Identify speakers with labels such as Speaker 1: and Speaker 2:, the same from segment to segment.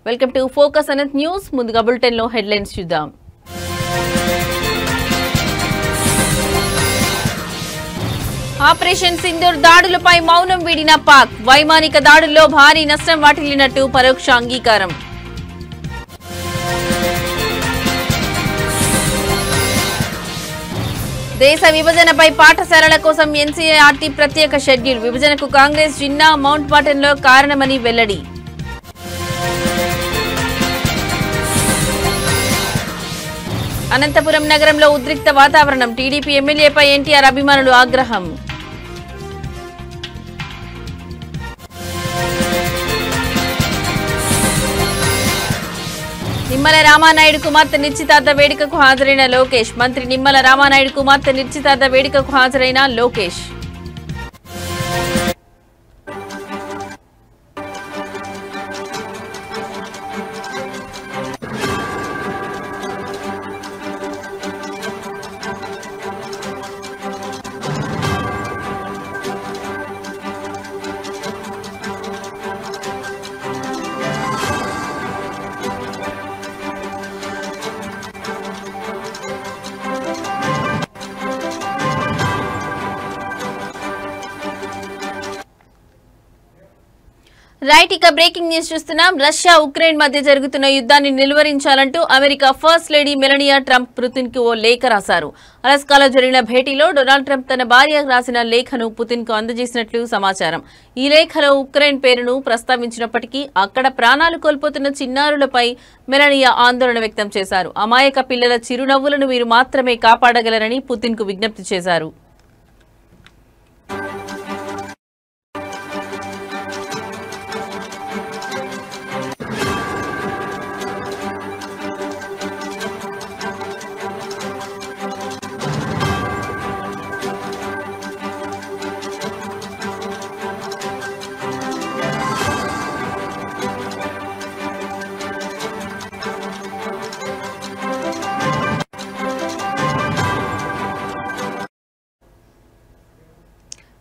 Speaker 1: Welcome to focus Anant news. ముందుగా bulletin లో headlines చూద్దాం. ఆపరేషన్ సింధూర్ దాడులపై మౌనం వీడిన పాక్. వైమానిక దాడుల్లో భారీ నష్టం వాటిల్లినట్టు పరోక్ష అంగీకారం. దేశ విభజనపై పాఠశాలల కోసం ఎన్సీఆర్టీ ప్రత్యేక షెడ్యూల్. విభజనకు కాంగ్రెస్ జిన్నా మౌంట్ బాటన్లో కారణమని వెల్లడి. అనంతపురం నగరంలో ఉద్రిక్త వాతావరణం. టీడీపీ ఎమ్మెల్యేపై ఎన్టీఆర్ అభిమానులు ఆగ్రహం. నిమ్మల రామానాయుడు కుమార్తె నిశ్చితార్థ వేడుకకు హాజరైన లోకేష్. మంత్రి నిమ్మల రామానాయుడు కుమార్తె నిశ్చితార్థ వేడుకకు హాజరైన లోకేష్. రైట్, ఇక బ్రేకింగ్ న్యూస్ చూస్తున్నాం. రష్యా ఉక్రెయిన్ మధ్య జరుగుతున్న యుద్ధాన్ని నిలువరించాలంటూ America first lady Melania Trump Putin కు ఓ లేఖ రాశారు. అలాస్కాలో జరిగిన భేటీలో డొనాల్డ్ ట్రంప్ తన భార్య రాసిన లేఖను పుతిన్ కు అందజేసినట్లు సమాచారం. ఈ లేఖలో ఉక్రెయిన్ పేరును ప్రస్తావించినప్పటికీ అక్కడ ప్రాణాలు కోల్పోతున్న చిన్నారులపై మెలనియా ఆందోళన వ్యక్తం చేశారు. అమాయక పిల్లల చిరునవ్వులను మీరు మాత్రమే కాపాడగలరని పుతిన్ కు విజ్ఞప్తి చేశారు.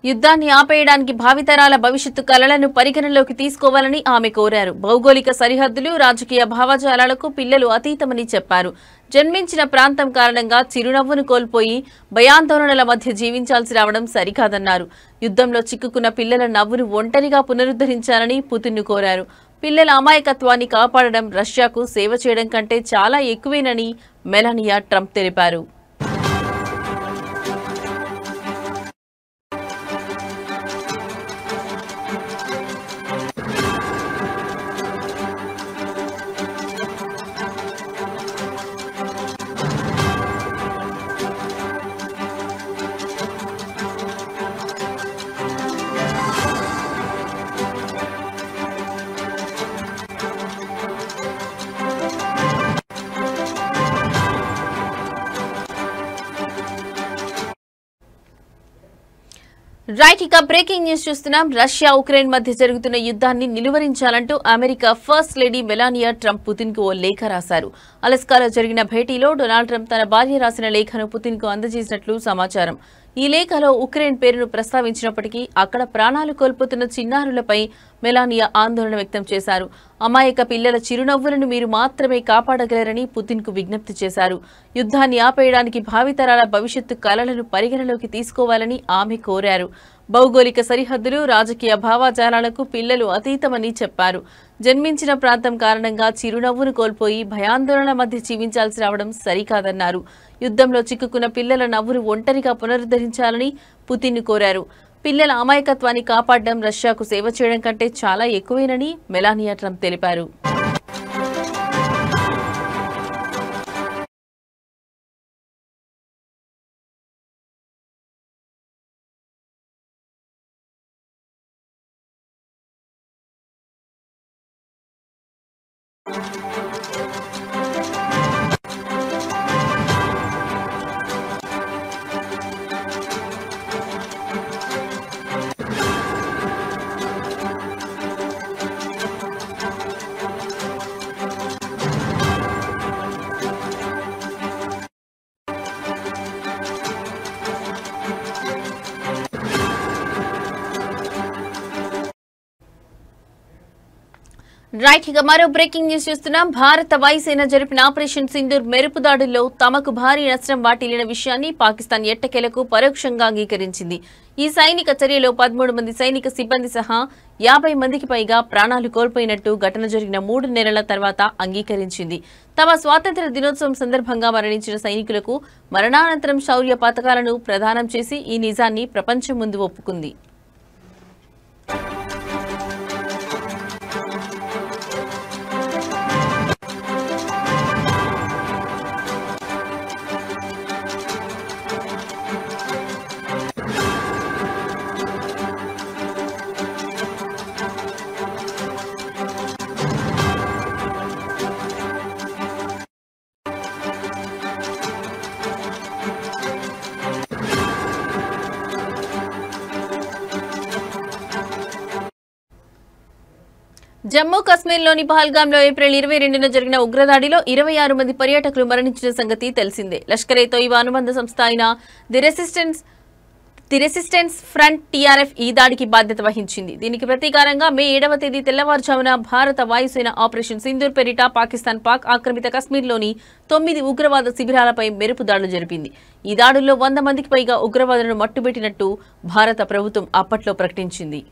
Speaker 1: యుద్ధాన్ని ఆపేయడానికి భావితరాల భవిష్యత్తు కలలను పరిగణలోకి తీసుకోవాలని ఆమె కోరారు. భౌగోళిక సరిహద్దులు, రాజకీయ భావజాలాలకు పిల్లలు అతీతమని చెప్పారు. జన్మించిన ప్రాంతం కారణంగా చిరునవ్వును కోల్పోయి భయాందోళనల మధ్య జీవించాల్సి రావడం సరికాదన్నారు. యుద్ధంలో చిక్కుకున్న పిల్లల నవ్వును ఒంటరిగా పునరుద్ధరించాలని పుతిన్ను కోరారు. పిల్లల అమాయకత్వాన్ని కాపాడడం రష్యాకు సేవ చేయడం కంటే చాలా ఎక్కువేనని మెలానియా ట్రంప్ తెలిపారు. రైట్, ఇక బ్రేకింగ్ న్యూస్ చూస్తున్నాం. రష్యా ఉక్రెయిన్ మధ్య జరుగుతున్న యుద్ధాన్ని నిలువరించాలంటూ America first lady Melania Trump Putin కు ఓ లేఖ రాశారు. అలాస్కాలో జరిగిన భేటీలో డొనాల్డ్ ట్రంప్ తన భార్య రాసిన లేఖను పుతిన్ కు అందజేసినట్లు సమాచారం. ఈ లేఖలో ఉక్రెయిన్ పేరును ప్రస్తావించినప్పటికీ అక్కడ ప్రాణాలు కోల్పోతున్న చిన్నారులపై మెలానియా ఆందోళన వ్యక్తం చేశారు. అమాయక పిల్లల చిరునవ్వులను మీరు మాత్రమే కాపాడగలరని పుతిన్ కు విజ్ఞప్తి చేశారు. యుద్ధాన్ని ఆపేయడానికి భావితరాల భవిష్యత్తు కలలను పరిగణలోకి తీసుకోవాలని ఆమె కోరారు. భౌగోళిక సరిహద్దులు, రాజకీయ భావజాలాలకు పిల్లలు అతీతమని చెప్పారు. జన్మించిన ప్రాంతం కారణంగా చిరునవ్వును కోల్పోయి భయాందోళన మధ్య జీవించాల్సి రావడం సరికాదన్నారు. యుద్ధంలో చిక్కుకున్న పిల్లల నవ్వును ఒంటరిగా పునరుద్ధరించాలని పుతిన్ కోరారు. పిల్లల అమాయకత్వాన్ని కాపాడడం రష్యాకు సేవ చేయడం కంటే చాలా ఎక్కువేనని మెలానియా ట్రంప్ తెలిపారు. రైట్ ఇక మరో బ్రేకింగ్ న్యూస్ చూస్తున్నాం. భారత వాయుసేన జరిపిన ఆపరేషన్ సింధూర్ మెరుపు దాడుల్లో తమకు భారీ నష్టం వాటిల్లిన విషయాన్ని పాకిస్తాన్ ఎట్టకేలకు పరోక్షంగా అంగీకరించింది. ఈ సైనిక చర్యలో 13 మంది సైనిక సిబ్బంది సహా 50 మందికి పైగా ప్రాణాలు కోల్పోయినట్టు ఘటన జరిగిన 3 నెలల తర్వాత అంగీకరించింది. తమ స్వాతంత్ర్య దినోత్సవం సందర్భంగా మరణించిన సైనికులకు మరణానంతరం శౌర్య పతకాలను ప్రదానం చేసి ఈ నిజాన్ని ప్రపంచం ముందు ఒప్పుకుంది. జమ్మూ కశ్మీర్లోని పహల్గాంలో ఏప్రిల్ 22న జరిగిన ఉగ్రదాడిలో 26 మంది పర్యాటకులు మరణించిన సంగతి తెలిసిందే. లష్కరే తోయిబా అనుబంధ సంస్థ అయిన ది రెసిస్టెన్స్ ఫ్రంట్ టీఆర్ఎఫ్ ఈ దాడికి బాధ్యత వహించింది. దీనికి ప్రతీకారంగా మే 7వ తేదీ తెల్లవారుజామున భారత వాయుసేన ఆపరేషన్ సింధూర్ పేరిట పాకిస్తాన్ పాక్ ఆక్రమిత కశ్మీర్లోని 9 ఉగ్రవాద శిబిరాలపై మెరుపు దాడులు జరిపింది. ఈ దాడుల్లో 100 మందికి పైగా ఉగ్రవాదులను మట్టుబెట్టినట్టు భారత ప్రభుత్వం అప్పట్లో ప్రకటించింది.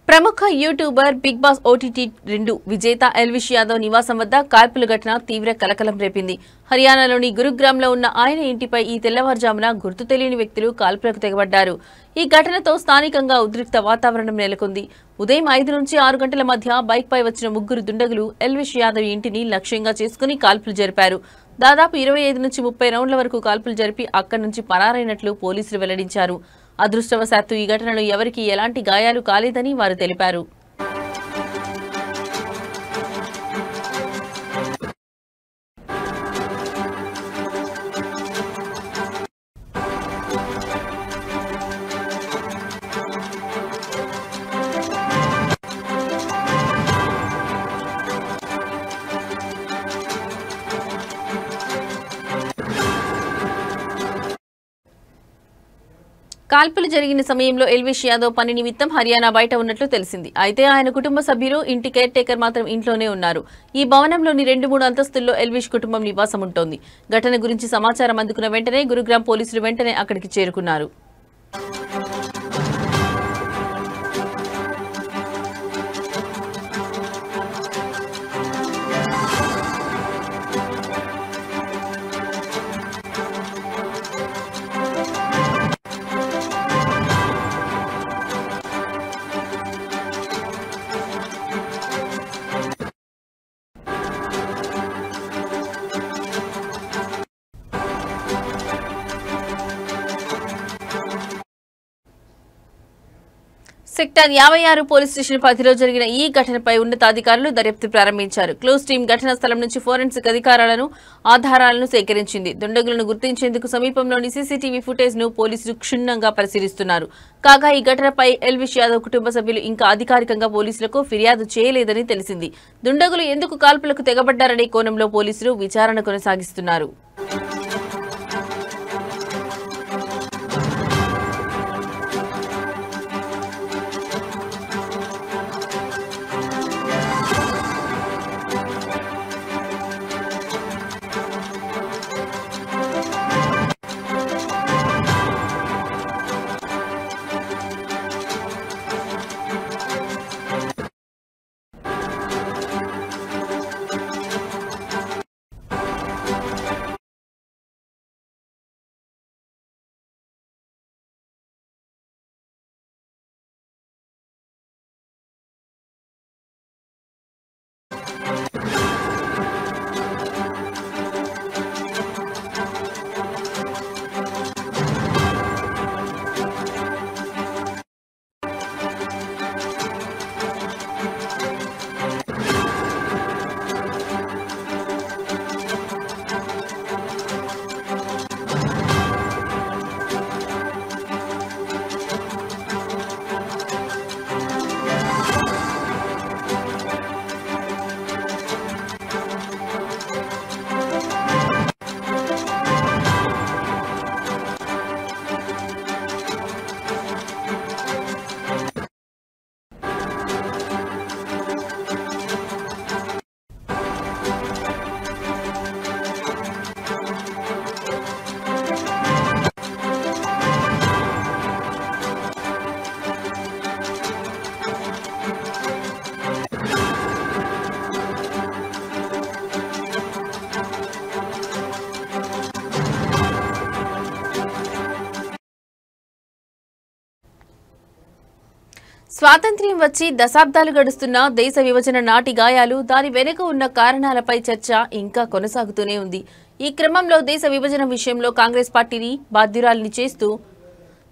Speaker 1: ప్రముఖ యూట్యూబర్ బిగ్ బాస్ ఓటీటీ 2 విజేత ఎల్విష్ యాదవ్ నివాసం వద్ద కాల్పుల ఘటన తీవ్ర కలకలం రేపింది. హర్యానాలోని గురుగ్రామ్లో ఉన్న ఆయన ఇంటిపై ఈ తెల్లవారుజామున గుర్తు తెలియని వ్యక్తులు కాల్పులకు తెగబడ్డారు. ఈ ఘటనతో స్థానికంగా ఉద్రిక్త వాతావరణం నెలకొంది. ఉదయం 5 నుంచి 6 గంటల మధ్య బైక్పై వచ్చిన 3 దుండగులు ఎల్విష్ యాదవ్ ఇంటిని లక్ష్యంగా చేసుకుని కాల్పులు జరిపారు. దాదాపు 25 నుంచి 30 రౌండ్ల వరకు కాల్పులు జరిపి అక్కడి నుంచి పరారైనట్లు పోలీసులు వెల్లడించారు. అదృష్టవశాత్తు ఈ ఘటనలో ఎవరికీ ఎలాంటి గాయాలు కాలేదని వారు తెలిపారు. కాల్పులు జరిగిన సమయంలో ఎల్విష్ యాదవ్ పని నిమిత్తం హర్యానా బయట ఉన్నట్లు తెలిసింది. అయితే ఆయన కుటుంబ సభ్యులు ఇంటి కేర్ టేకర్ మాత్రం ఇంట్లోనే ఉన్నారు. ఈ భవనంలోని 2-3 అంతస్తుల్లో ఎల్విష్ కుటుంబం నివాసం ఉంటోంది. ఘటన గురించి సమాచారం అందుకున్న వెంటనే గురుగ్రామ్ పోలీసులు వెంటనే అక్కడికి చేరుకున్నారు. సెక్టార్ 56 పోలీస్ స్టేషన్ పరిధిలో జరిగిన ఈ ఘటనపై ఉన్నతాధికారులు దర్యాప్తు ప్రారంభించారు. క్లోజ్ టీం ఘటనా స్థలం నుంచి ఫోరెన్సిక్ ఆధారాలను సేకరించింది. దుండగులను గుర్తించేందుకు సమీపంలోని సీసీటీవీ ఫుటేజ్ ను పోలీసులు క్షుణ్ణంగా పరిశీలిస్తున్నారు. కాగా ఈ ఘటనపై ఎల్విష్ యాదవ్ కుటుంబ సభ్యులు ఇంకా అధికారికంగా పోలీసులకు ఫిర్యాదు చేయలేదని తెలిసింది. దుండగులు ఎందుకు కాల్పులకు తెగబడ్డారనే కోణంలో పోలీసులు విచారణ కొనసాగిస్తున్నారు. స్వాతంత్ర్యం వచ్చి దశాబ్దాలు గడుస్తున్న దేశ విభజన నాటి గాయాలు దాని వెనుక ఉన్న కారణాలపై చర్చ ఇంకా కొనసాగుతూనే ఉంది. ఈ క్రమంలో దేశ విభజన విషయంలో కాంగ్రెస్ పార్టీని బాధ్యురాలిని చేస్తూ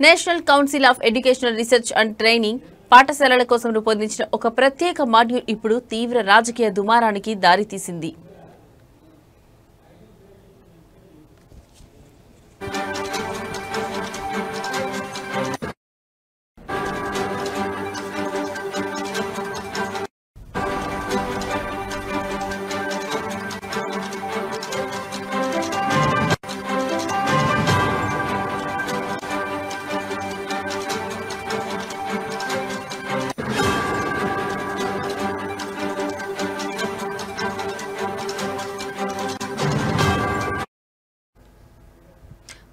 Speaker 1: national council of educational research and training పాఠశాలల కోసం రూపొందించిన ఒక ప్రత్యేక మాడ్యూల్ ఇప్పుడు తీవ్ర రాజకీయ దుమారానికి దారితీసింది.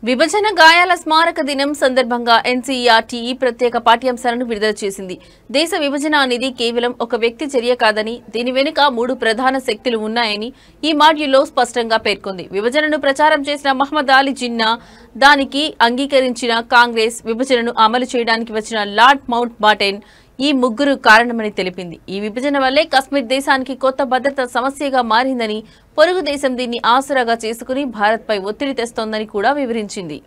Speaker 1: విభజన గాయాల స్మారక దినం సందర్భంగా ఎన్సీఈఆర్టీ ప్రత్యేక పాఠ్యాంశాలను విడుదల చేసింది. దేశ విభజన అనేది కేవలం ఒక వ్యక్తి చర్య కాదని, దీని వెనుక 3 ప్రధాన శక్తులు ఉన్నాయని ఈ మాడ్యూల్లో స్పష్టంగా పేర్కొంది. విభజనను ప్రచారం చేసిన మహ్మద్ అలీ జిన్నా, దానికి అంగీకరించిన కాంగ్రెస్, విభజనను అమలు చేయడానికి వచ్చిన లార్డ్ మౌంట్ బాటెన్ ఈ ముగ్గురు కారణమని తెలిపింది. ఈ విభజన వల్లే కశ్మీర్ దేశానికి కొత్త భద్రతా సమస్యగా మారిందని, పొరుగు దేశం దీన్ని ఆసరాగా చేసుకుని భారత్పై ఒత్తిడి తెస్తోందని కూడా వివరించింది.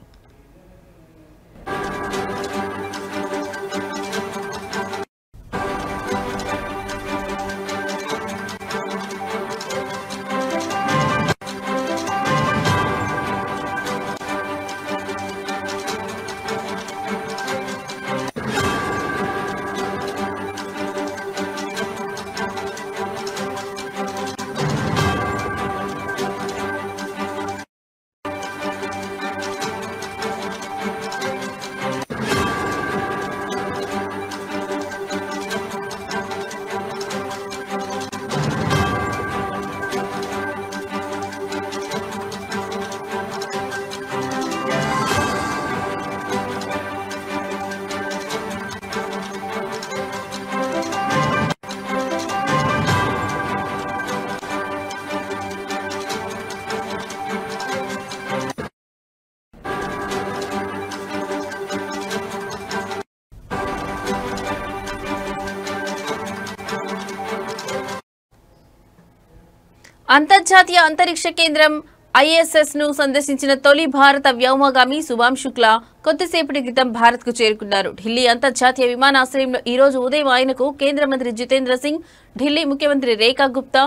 Speaker 1: అంతర్జాతీయ అంతరిక్ష కేంద్రం ఐఎస్ఎస్ ను సందర్శించిన తొలి భారత వ్యోమగామి శుభాం శుక్లా కొద్దిసేపటి క్రితం భారత్ కు చేరుకున్నారు. ఢిల్లీ అంతర్జాతీయ విమానాశ్రయంలో ఈ రోజు ఉదయం ఆయనకు కేంద్ర మంత్రి జితేంద్ర సింగ్, ఢిల్లీ ముఖ్యమంత్రి రేఖా గుప్తా,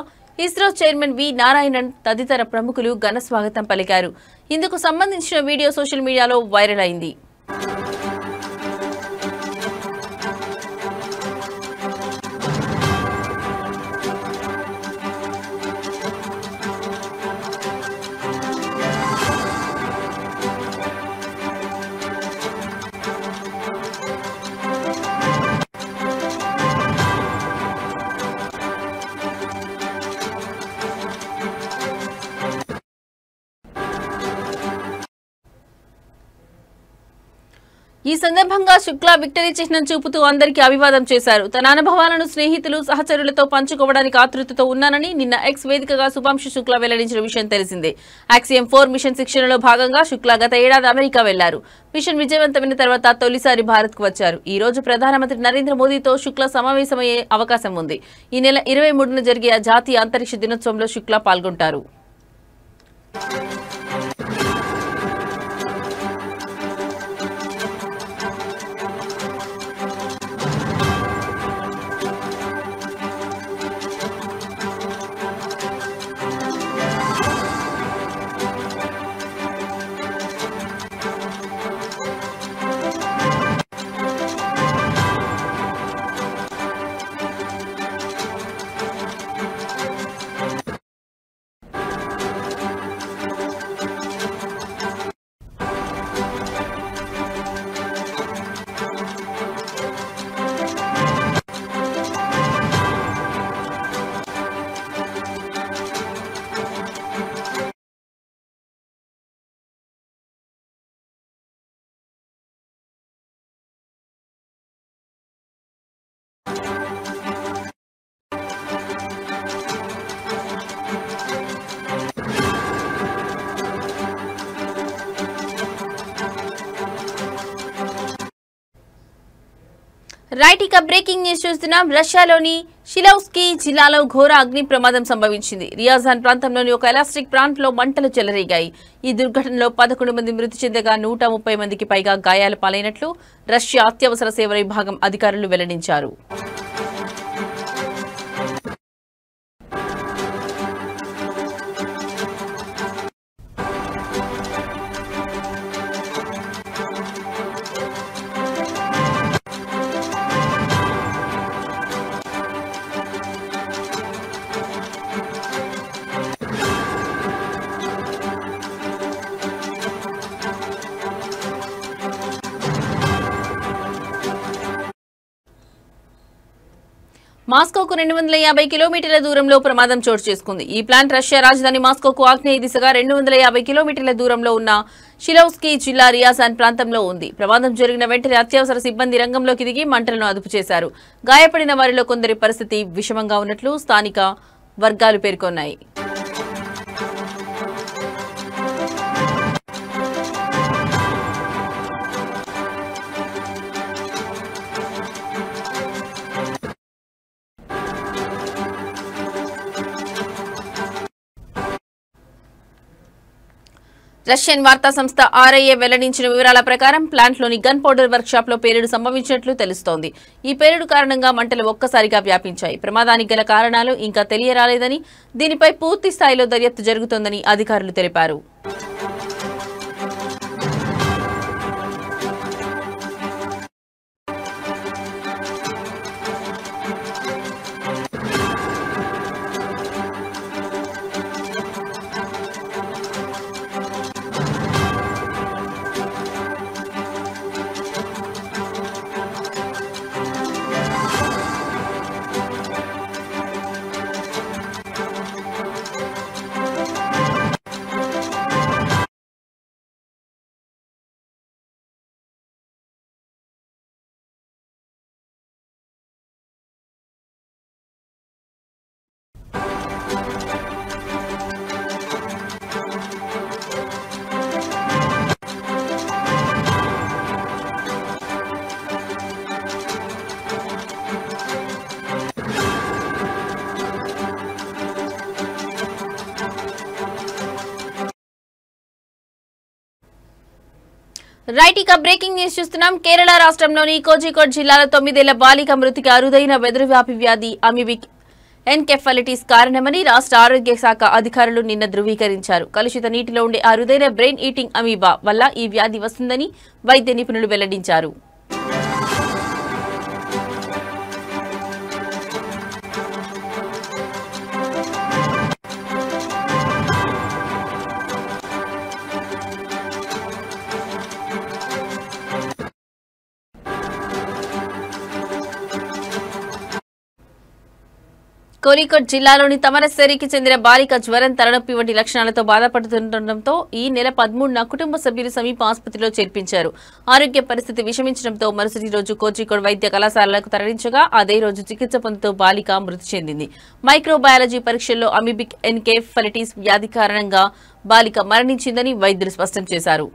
Speaker 1: ఇస్రో చైర్మన్ వి నారాయణన్ తదితర ప్రముఖులు ఘన స్వాగతం పలికారు. ఇందుకు సంబంధించిన వీడియో సోషల్ మీడియాలో వైరల్ అయింది. ఈ సందర్భంగా శుక్లా విక్టరీ చిహ్నం చూపుతూ అందరికీ అభివాదం చేశారు. తన అనుభవాలను స్నేహితులు, సహచరులతో పంచుకోవడానికి ఆతృతతో ఉన్నానని నిన్న ఎక్స్ వేదికగా శుభాంశు శుక్లా వెల్లడించిన విషయం తెలిసిందే. యాక్సియం 4 మిషన్ శిక్షణలో భాగంగా శుక్లా గత ఏడాది అమెరికా వెళ్లారు. మిషన్ విజయవంతమైన తర్వాత తొలిసారి భారత్ కు వచ్చారు. ఈ రోజు ప్రధానమంత్రి నరేంద్ర మోదీతో శుక్లా సమావేశమయ్యే అవకాశం ఉంది. ఈ నెల 23న జరిగే జాతీయ అంతరిక్ష దినోత్సవంలో శుక్లా పాల్గొంటారు. రైట్ ఇక బ్రేకింగ్ న్యూస్ చూస్తున్నాం. రష్యాలోని షిలౌస్కీ జిల్లాలో ఘోర అగ్ని ప్రమాదం సంభవించింది. రియాజాన్ ప్రాంతంలోని ఒక ఎలాస్టిక్ ప్లాంట్ లో మంటలు చెలరేగాయి. ఈ దుర్ఘటనలో 11 మంది మృతి చెందగా 130 మందికి పైగా గాయాల పాలైనట్లు రష్యా అత్యవసర సేవల విభాగం అధికారులు వెల్లడించారు. మాస్కోకు 250 కిలోమీటర్ల దూరంలో ప్రమాదం చోటు చేసుకుంది. ఈ ప్లాంట్ రష్యా రాజధాని మాస్కోకు ఆగ్నేయ దిశగా 250 కిలోమీటర్ల దూరంలో ఉన్న షిలౌస్కీ జిల్లా రియాజాన్ ప్రాంతంలో ఉంది. ప్రమాదం జరిగిన వెంటనే అత్యవసర సిబ్బంది రంగంలోకి దిగి మంటలను అదుపు చేశారు. గాయపడిన వారిలో కొందరి పరిస్థితి విషమంగా ఉన్నట్లు స్థానిక వర్గాలు పేర్కొన్నాయి. రష్యన్ వార్తా సంస్థ ఆర్ఐఏ వెల్లడించిన వివరాల ప్రకారం ప్లాంట్లోని గన్ పౌడర్ వర్క్ షాప్ లో పేలుడు సంభవించినట్లు తెలుస్తోంది. ఈ పేలుడు కారణంగా మంటలు ఒక్కసారిగా వ్యాపించాయి. ప్రమాదానికి గల కారణాలు ఇంకా తెలియరాలేదని, దీనిపై పూర్తి స్థాయిలో దర్యాప్తు జరుగుతోందని అధికారులు తెలిపారు. రైట్ ఇక బ్రేకింగ్ న్యూస్ చూస్తున్నాం. కేరళ రాష్ట్రంలోని కోజికోడ్ జిల్లాలో 9 ఏళ్ల బాలిక మృతికి అరుదైన వెదురువ్యాపి వ్యాధి అమీబిక్ ఎన్కెఫలైటిస్ కారణమని రాష్ట్ర ఆరోగ్య శాఖ అధికారులు నిన్న ధృవీకరించారు. కలుషిత నీటిలో ఉండే అరుదైన బ్రెయిన్ ఈటింగ్ అమీబా వల్ల ఈ వ్యాధి వస్తుందని వైద్య నిపుణులు వెల్లడించారు. కోరికోడ్ జిల్లాలోని తమరసేరికి చెందిన బాలిక జ్వరం, తలనొప్పి వంటి లక్షణాలతో బాధపడుతుండటంతో ఈ నెల 13న కుటుంబ సభ్యులు సమీప ఆసుపత్రిలో చేర్పించారు. ఆరోగ్య పరిస్థితి విషమించడంతో మరుసటి రోజు కోజికోడ్ వైద్య కళాశాలకు తరలించగా అదే రోజు చికిత్స పొందుతూ బాలిక మృతి చెందింది. మైక్రోబయాలజీ పరీక్షల్లో అమీబిక్ ఎన్కెఫలైటిస్ వ్యాధి కారణంగా బాలిక మరణించిందని వైద్యులు స్పష్టం చేశారు.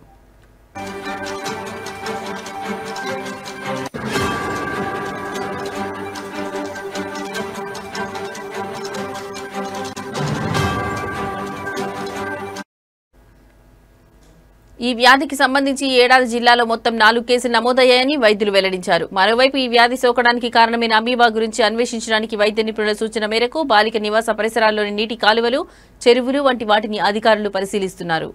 Speaker 1: ఈ వ్యాధికి సంబంధించి ఈ ఏడాది జిల్లాలో మొత్తం 4 కేసులు నమోదయ్యాయని వైద్యులు వెల్లడించారు. మరోవైపు ఈ వ్యాధి సోకడానికి కారణమైన అమీబా గురించి అన్వేషించడానికి వైద్య నిపుణుల సూచన మేరకు బాలిక నివాస పరిసరాల్లోని నీటి కాలువలు, చెరువులు వంటి వాటిని అధికారులు పరిశీలిస్తున్నారు.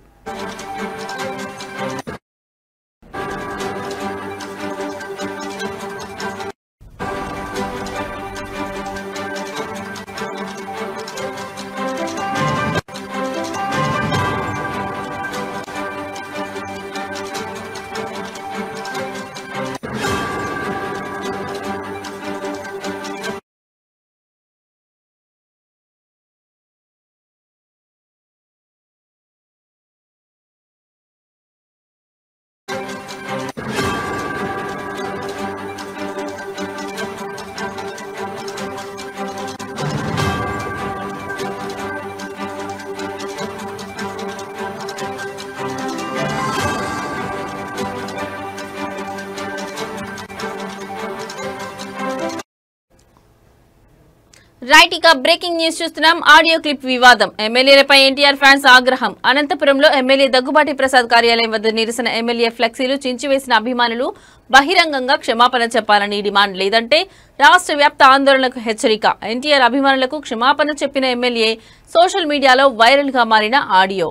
Speaker 1: రైట్ ఇక బ్రేకింగ్ న్యూస్ చూస్తున్నాం. ఆడియో క్లిప్ వివాదం. ఎమ్మెల్యేలపై ఎన్టీఆర్ ఫ్యాన్స్ ఆగ్రహం. అనంతపురంలో ఎమ్మెల్యే దగ్గుబాటి ప్రసాద్ కార్యాలయం వద్ద నిరసన. ఎమ్మెల్యే ఫ్లెక్సీలు చించివేసిన అభిమానులు బహిరంగంగా క్షమాపణ చెప్పాలని డిమాండ్. లేదంటే రాష్ట్ర వ్యాప్త ఆందోళనకు హెచ్చరిక. ఎన్టీఆర్ అభిమానులకు క్షమాపణ చెప్పిన ఎమ్మెల్యే. సోషల్ మీడియాలో వైరల్ గా మారిన ఆడియో.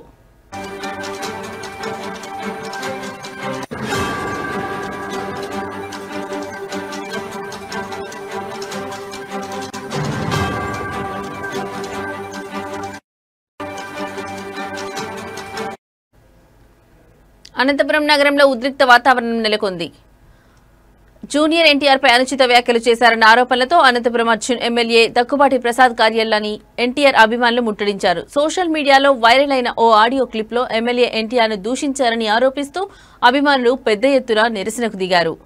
Speaker 1: అనంతపురం నగరంలో ఉద్రిక్త వాతావరణం నెలకొంది. జూనియర్ ఎన్టీఆర్ పై అనుచిత వ్యాఖ్యలు చేశారన్న ఆరోపణలతో అనంతపురం అర్జున్ ఎమ్మెల్యే దగ్గుబాటి ప్రసాద్ కార్యాలయాన్ని ఎన్టీఆర్ అభిమానులు ముట్టడించారు. సోషల్ మీడియాలో వైరల్ అయిన ఓ ఆడియో క్లిప్ లో ఎమ్మెల్యే ఎన్టీఆర్ ను దూషించారని ఆరోపిస్తూ అభిమానులు పెద్ద ఎత్తున నిరసనకు దిగారు.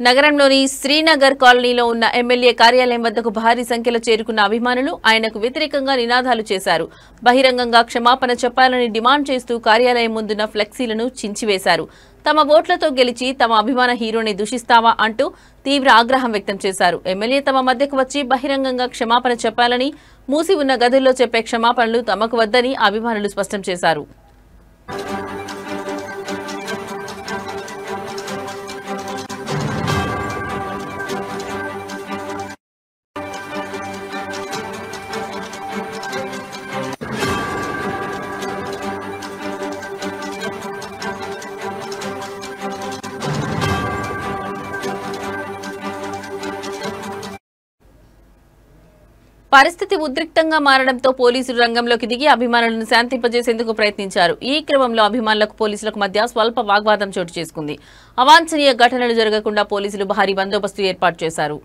Speaker 1: నగరంలోని శ్రీనగర్ కాలనీలో ఉన్న ఎమ్మెల్యే కార్యాలయం వద్దకు భారీ సంఖ్యలో చేరుకున్న అభిమానులు ఆయనకు వ్యతిరేకంగా నినాదాలు చేశారు. బహిరంగంగా క్షమాపణ చెప్పాలని డిమాండ్ చేస్తూ కార్యాలయం ముందున్న ఫ్లెక్సీలను చించివేశారు. తమ ఓట్లతో గెలిచి తమ అభిమాన హీరోని దూషిస్తావా అంటూ తీవ్ర ఆగ్రహం వ్యక్తం చేశారు. ఎమ్మెల్యే తమ మధ్యకు వచ్చి బహిరంగంగా క్షమాపణ చెప్పాలని, మూసి ఉన్న గదుల్లో చెప్పే క్షమాపణలు తమకు వద్దని అభిమానులు స్పష్టం చేశారు. పరిస్థితి ఉద్రిక్తంగా మారడంతో పోలీసులు రంగంలోకి దిగి అభిమానులను శాంతింపజేసేందుకు ప్రయత్నించారు. ఈ క్రమంలో అభిమానులకు పోలీసులకు మధ్య స్వల్ప వాగ్వాదం చోటు చేసుకుంది. అవాంఛనీయ ఘటనలు జరగకుండా పోలీసులు భారీ బందోబస్తు ఏర్పాటు చేశారు.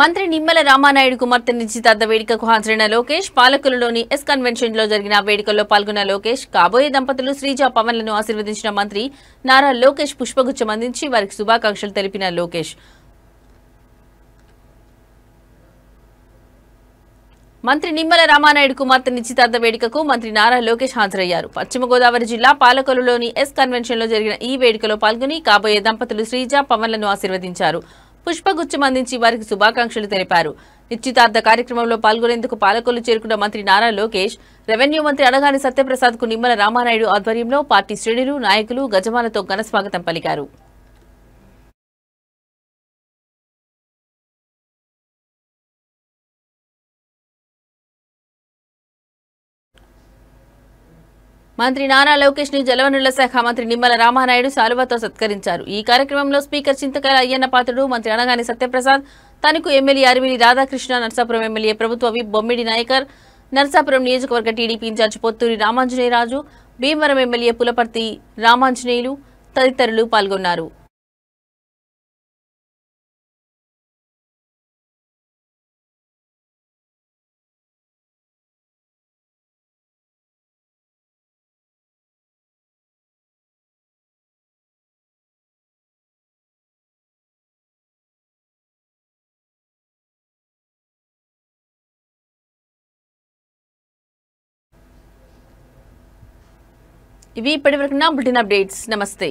Speaker 1: మంత్రి నిమ్మల రామానాయుడు కుమార్తె నిశ్చితార్థ వేడుకకు హాజరైన లోకేష్. పాలకులలోని ఎస్ కన్వెన్షన్ లో జరిగిన వేడుకల్లో పాల్గొన్న లోకేష్. కాబోయే దంపతులు శ్రీజ పవన్లను ఆశీర్వదించిన మంత్రి నారా లోకేష్ పుష్పగుచ్చం అందించి వారికి శుభాకాంక్షలు తెలిపిన లోకేష్. మంత్రి నిమ్మల రామానాయుడు కుమార్తె నిశ్చితార్థ వేడుకకు మంత్రి నారా లోకేష్ హాజరయ్యారు. పశ్చిమ గోదావరి జిల్లా పాలకొల్లులోని ఎస్ కన్వెన్షన్ లో జరిగిన ఈ వేడుకలో పాల్గొని కాబోయే దంపతులు శ్రీజ పవన్లను ఆశీర్వదించారు. పుష్పగుచ్చం అందించి వారికి శుభాకాంక్షలు తెలిపారు. నిశ్చితార్థ కార్యక్రమంలో పాల్గొనేందుకు పాలకొల్లు చేరుకున్న మంత్రి నారా లోకేష్ రెవెన్యూ మంత్రి అనగాని సత్యప్రసాద్ కు నిమ్మల రామానాయుడు ఆధ్వర్యంలో పార్టీ శ్రేణులు, నాయకులు గజమాలతో ఘన స్వాగతం పలికారు. మంత్రి నారా లోకేష్ ని జలవనరుల శాఖ మంత్రి నిమ్మల రామానాయుడు శాలువాతో సత్కరించారు. ఈ కార్యక్రమంలో స్పీకర్ చింతకాయల అయ్యన్న పాత్రుడు, మంత్రి అనగాని సత్యప్రసాద్, తణుకు ఎమ్మెల్యే అరిమిలి రాధాకృష్ణ, నర్సాపురం ఎమ్మెల్యే ప్రభుత్వ విప్ బొమ్మిడి నాయకర్, నర్సాపురం నియోజకవర్గ టీడీపీ ఇన్ఛార్జ్ పొత్తూరి రామాంజనేయరాజు, భీమవరం ఎమ్మెల్యే పులపర్తి రామాంజనేయులు తదితరులు పాల్గొన్నారు. ఇవి ఇప్పటివరకు నా బులెటిన్ అప్డేట్స్. నమస్తే.